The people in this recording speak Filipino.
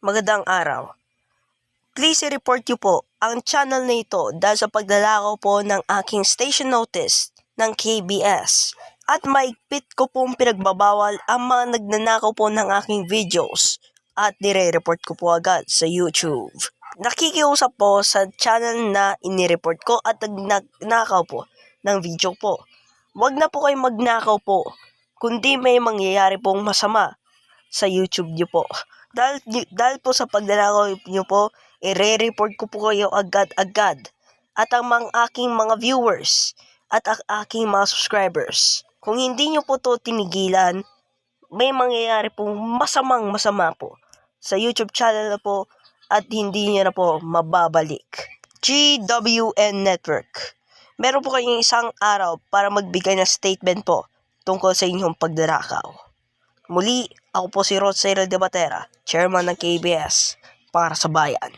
Magandang araw. Please i-report niyo po ang channel na ito dahil sa paglalakaw po ng aking station notice ng KBS. At maigpit ko pong pinagbabawal ang mga nagnanakaw po ng aking videos at nire-report ko po agad sa YouTube. Nakikiusap po sa channel na inireport ko at nagnakaw po ng video po. Huwag na po kayong magnakaw po, kundi may mangyayari pong masama sa YouTube niyo po. Dahil po sa pagnanakaw niyo po, i-report ko po kayo agad-agad. At ang aking mga viewers at ang aking mga subscribers. Kung hindi niyo po to tinigilan, may mangyayari pong masama po sa YouTube channel na po at hindi niyo na po mababalik. GWN Network. Meron po kayong isang araw para magbigay ng statement po tungkol sa inyong pagnanakaw. Muli, ako po si Rod Cyril de Batera, Chairman ng KBS, para sa bayan.